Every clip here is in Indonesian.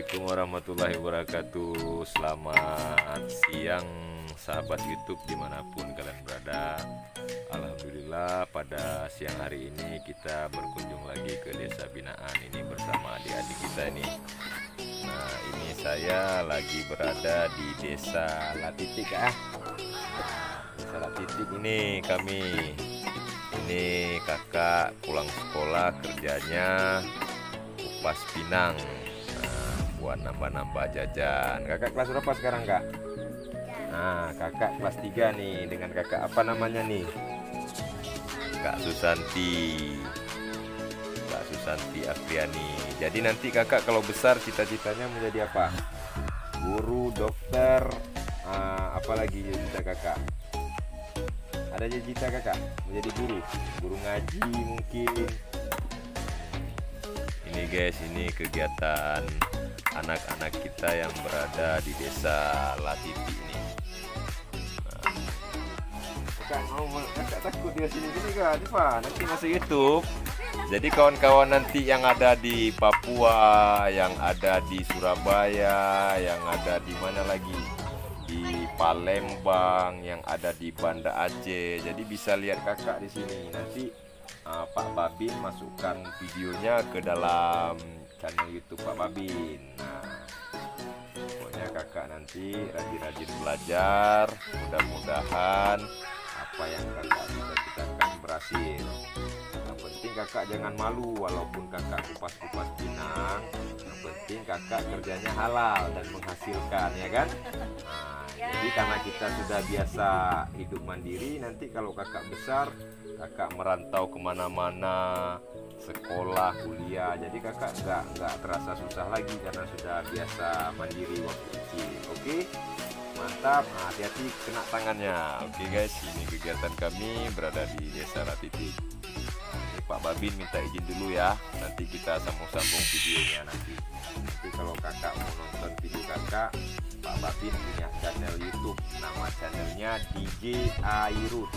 Assalamualaikum warahmatullahi wabarakatuh. Selamat siang sahabat YouTube dimanapun kalian berada. Alhamdulillah pada siang hari ini kita berkunjung lagi ke Desa Binaan ini bersama adik-adik kita ini. Nah, ini saya lagi berada di Desa Latitik Desa Latitik ini kami. Ini kakak pulang sekolah kerjanya kupas pinang. Nah, buat nambah-nambah jajan. Kakak kelas berapa sekarang, Kak? Nah, kakak kelas 3 nih dengan kakak apa namanya nih? Kak Susanti. Kak Susanti Afriani. Jadi nanti kakak kalau besar cita-citanya menjadi apa? Guru, dokter, apalagi cita kakak? Ada cita kakak menjadi guru ngaji mungkin. Ini guys, ini kegiatan anak-anak kita yang berada di Desa Latiti ini. Nah, kakak takut dia sini kak, nanti masuk YouTube. Jadi kawan-kawan nanti yang ada di Papua, yang ada di Surabaya, yang ada di mana lagi, di Palembang, yang ada di Banda Aceh, jadi bisa lihat kakak di sini. Nanti Pak Babin masukkan videonya ke dalam channel YouTube Pak Babin. Nah, pokoknya kakak nanti rajin-rajin belajar, mudah-mudahan apa yang kakak cita-citakan berhasil. Yang penting kakak jangan malu walaupun kakak kupas-kupas pinang. Yang penting kakak kerjanya halal dan menghasilkan, ya kan? Nah, jadi karena kita sudah biasa hidup mandiri, nanti kalau kakak besar, kakak merantau kemana-mana, sekolah, kuliah, jadi kakak nggak terasa susah lagi karena sudah biasa mandiri waktu kecil. Oke, mantap. Nah, hati-hati kena tangannya. Oke guys, ini kegiatan kami berada di Desa Latiti. Pak Babin minta izin dulu ya, nanti kita sambung-sambung videonya nanti. Nanti kalau kakak mau nonton video kakak, Pak Babin punya channel YouTube, nama channelnya DJ Airut,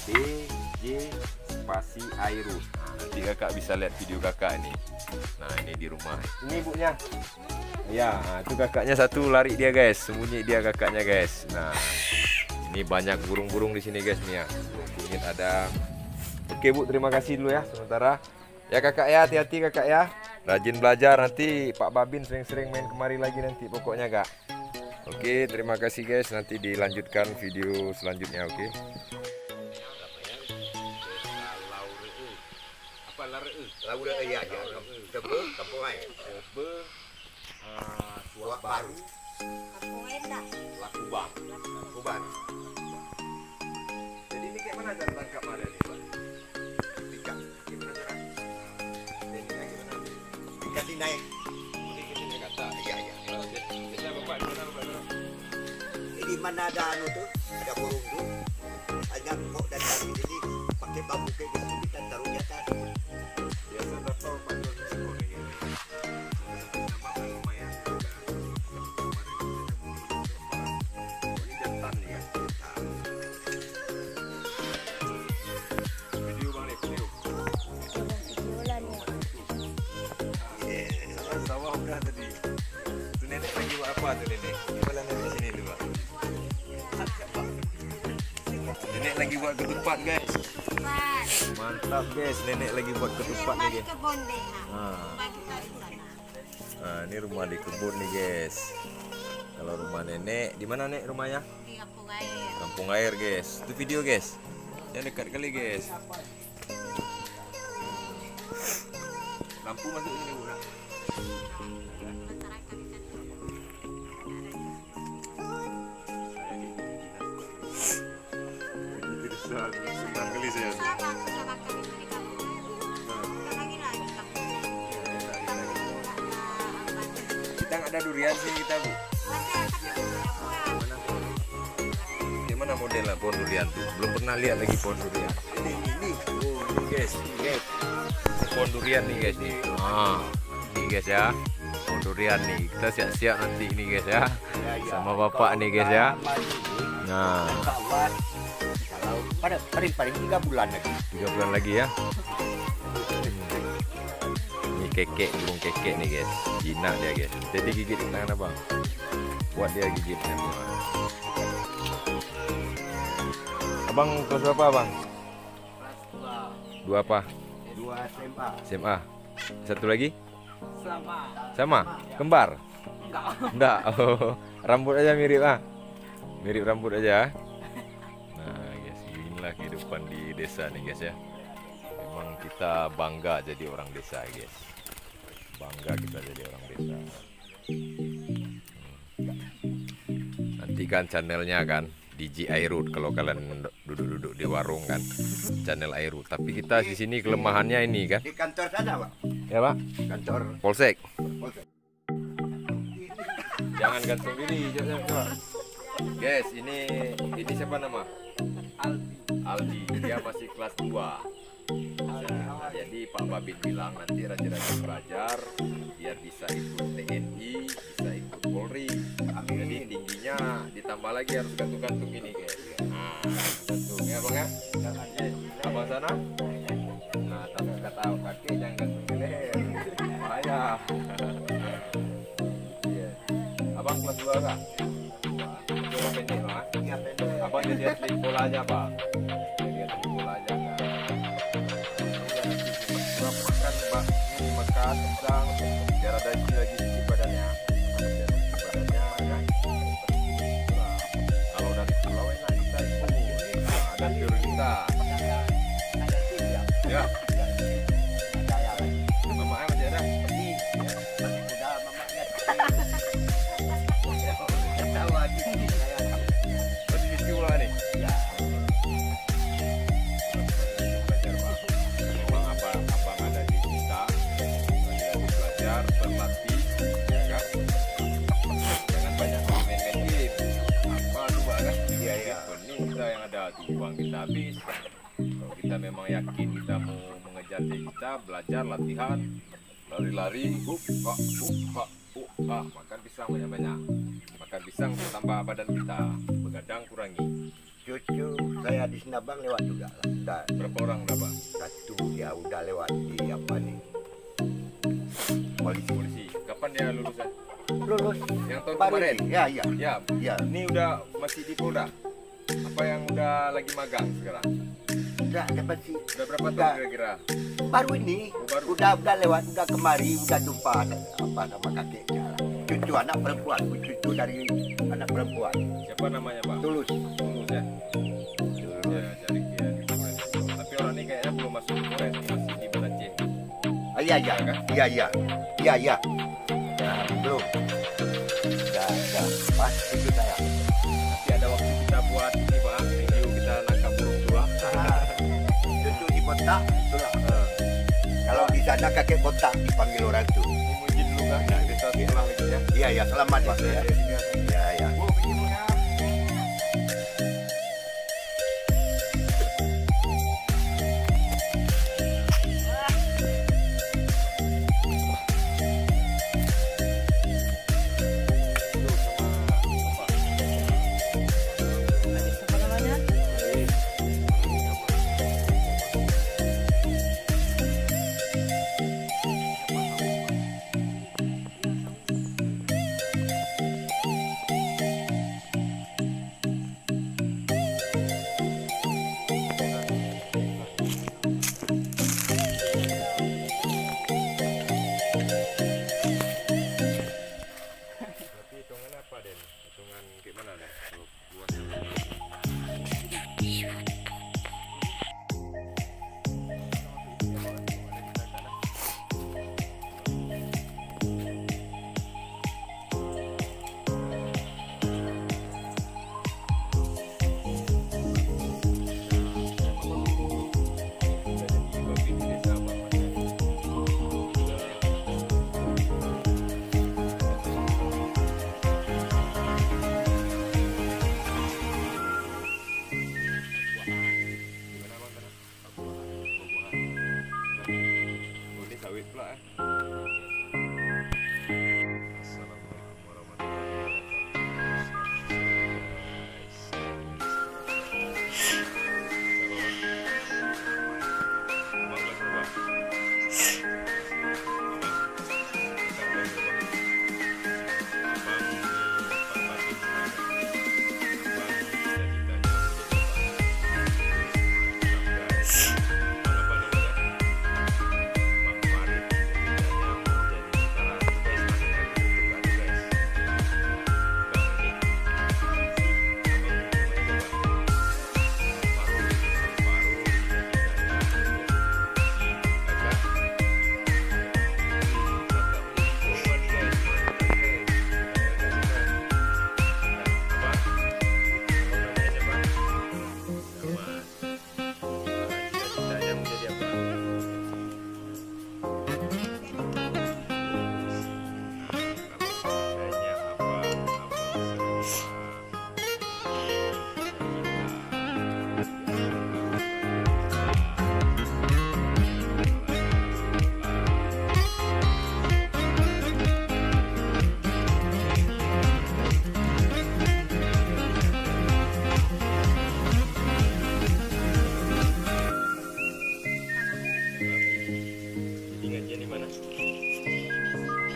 DJ spasi Airut. Nah, nanti kakak bisa lihat video kakak ini. Nah, ini di rumah. Ini ibunya. Ya, nah, itu kakaknya satu lari dia guys, sembunyi dia kakaknya guys. Nah, ini banyak burung-burung di sini guys nih ya. Ingin ada. Oke Bu, terima kasih dulu ya sementara. Ya kakak ya, hati-hati kakak ya. Rajin belajar, nanti Pak Babin sering-sering main kemari lagi nanti pokoknya kak. Oke, terima kasih guys. Nanti dilanjutkan video selanjutnya, oke. Apa laure? Laure iya ya. Tebe, kampung air. Tebe, Tuak Baru, Lakubang. Kuban. Jadi ini kayak mana cara tangkap ada nih Pak? Ikan. Gimana cara? Tekniknya gimana? Ikan dinaik. Ini kata. Iya iya. Biasanya Bapak di mana Bapak? Di mana ada anu tuh? Ada burung tuh. Ada kok dan dari sini pakai bambu kayak gitu kita taruh di atas. Biasa Bapak panggil sekolah ini. Nama rumah ya. Ini jantan nih ya. Video bang nih, video. Sawah udah tadi. Tuh nenek lagi buat apa tuh nenek? Coba nenek sini dulu Pak. Nenek lagi buat ketupat guys. Mantap guys, nenek lagi buat ketupat nih guys. Nah, ini rumah di kebun nih guys. Kalau rumah nenek, di mana nek rumahnya? Di Kampung Air. Kampung Air guys. Itu video guys. Yang dekat kali guys. Lampu masuk sini Bu. Senang kali saya. Kita nggak ada durian sih kita Bu. Di mana modelnya pohon durian tuh? Belum pernah lihat lagi pohon durian. Ini. Oh, ini guys, ini pohon durian nih guys nih. Ini guys ya. Pohon durian nih. Kita siap-siap nanti ini guys ya. Sama bapak nih guys ya. Nah, Paling 3 bulan lagi. 3 bulan lagi ya. Ini kekek, burung kekek nih guys. Jinak dia guys. Jadi gigit di tangan abang. Buat dia gigitnya. Abang kelas berapa abang? Dua apa? 2 SMA. SMA. Satu lagi? Sama. Sama? Kembar? Enggak. Oh, rambut aja mirip ah. Mirip rambut aja. Nah, guys, inilah kehidupan di desa nih guys ya. Memang kita bangga jadi orang desa guys. Bangga kita jadi orang desa. Nantikan channelnya kan DJ Airut kalau kalian duduk-duduk di warung kan. Channel Airut. Tapi kita di sini kelemahannya ini kan. Di kantor sana, Pak. Ya, Pak. Kantor. Polsek. Polsek. Jangan gantung diri, coba. Guys, ini siapa nama? Aldi. Dia masih kelas 2. Nah, jadi Pak Babin bilang nanti rajin-rajin belajar biar bisa ikut TNI, bisa ikut Polri. Jadi tingginya ditambah lagi harus gantung-gantung ini guys. Nah, gantung ya bang ya. Abang sana. Nah, tapi kata kaki jangan gantung di leher. Bahaya. Iya. Abang kelas 2 kah? Coba pendek lah. Abang jadi atlet bola aja bang. Jadi atlet bola aja kan. Makan pisang biar ada isi lagi di badannya. Kalau dari pulau enak kita itu ada prioritas. Ya. Mama masih ada. Masih di pulau nih. Berlatih ya kan? Jangan banyak main-main game apa coba kan? Iya ya. Ini kita yang ada uang kita habis. Kalau kita memang yakin kita mau mengejar kita, belajar latihan, lari-lari, makan pisang banyak-banyak. Makan pisang tambah badan kita, begadang kurangi. Cucu saya di Sinabang lewat juga. Udah Berapa orang dapat? satu ya udah lewat di apa nih? Polisi. Kapan dia lulus ya? Lulus Yang tahun baru kemarin? ini. Ya. Ya. Ini udah masih di Polda. Apa yang udah lagi magang sekarang? Udah dapat sih. Udah berapa Udah. tahun kira-kira? Baru ini. Oh, baru. Udah lewat, udah kemari, udah jumpa apa nama kakeknya. Cucu anak perempuan, cucu dari anak perempuan. Siapa namanya Pak? Tulus. Tulus ya? Ya, jadi ya. Tapi orang ini kayaknya belum masuk Polres, masih di Banda Aceh. Iya. Ya, belum. Ya. Pas itu saya. Nanti ada waktu kita buat ini Pak, video kita nangkap burung tulang. Cucu di botak, itulah. Kalau di sana kakek botak dipanggil orang itu. Ini mau izin dulu kan? Nah, kita tulang lagi ya. Iya, selamat Pak. Ya. Ya. Bu, pergi dulu ya.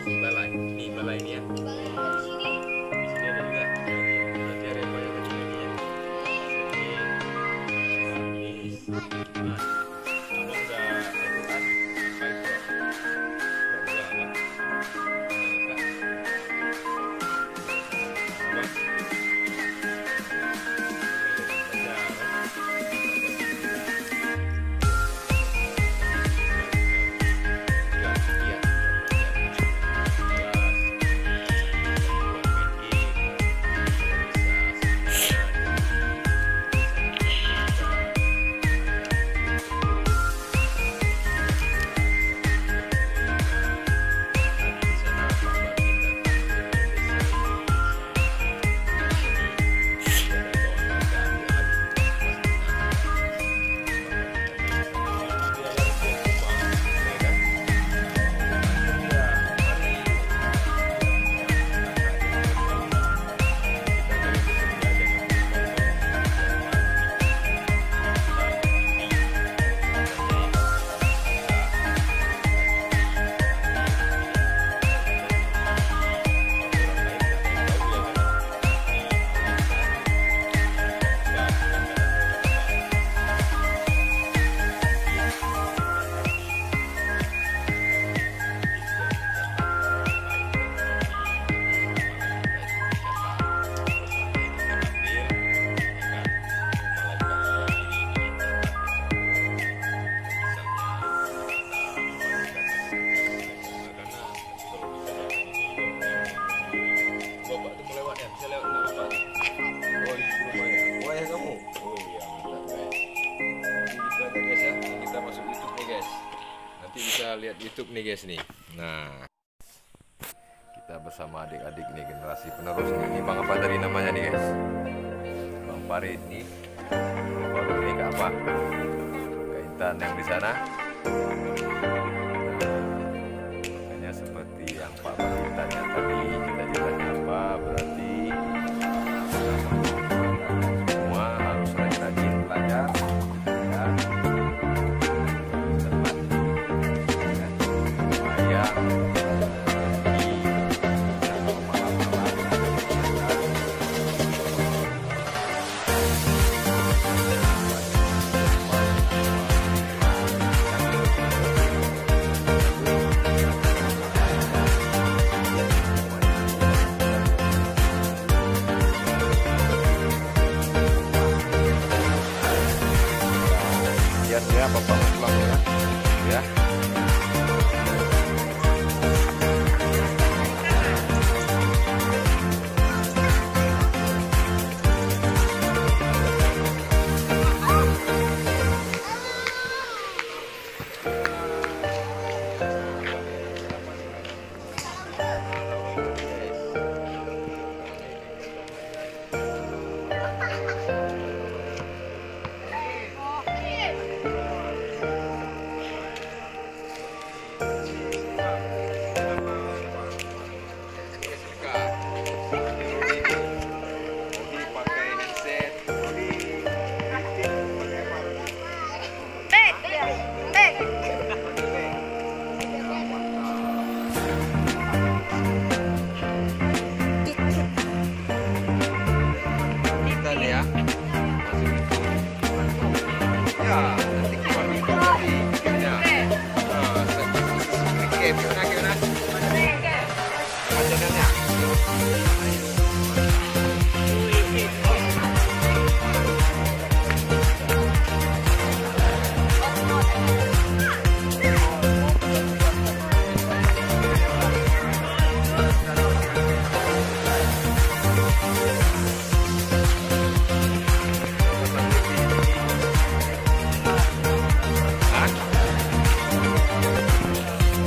Balai. Ini balai ini ya. Di sini ada juga. Berarti ada yang banyak kecil ini ya. Ini. Nah, abang udah itu kan apa itu? Udah apa? Lihat YouTube nih guys nih. Nah, kita bersama adik-adik nih, generasi penerus nih. Ini Bang apa dari namanya nih guys? Bang Farid nih. Baru ini ke apa? Ke Intan yang di sana. Makanya seperti yang Pak Farid tanya tadi, cita-citanya apa? Berarti semua harus rajin belajar. Ya, Bapak pulang ya.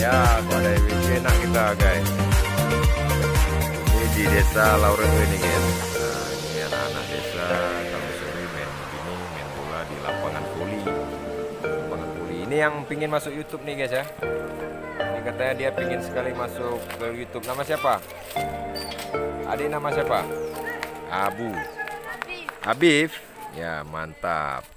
Ya, kalau ada wifi enak kita guys. Ini di desa Lauren ini guys. Nah, ini anak-anak desa kalau sore main bola di lapangan voli. Lapangan voli. Ini yang pingin masuk YouTube nih guys ya. Ini katanya dia pingin sekali masuk ke YouTube. Nama siapa? Adik nama siapa? Abu. Habib. Ya, mantap.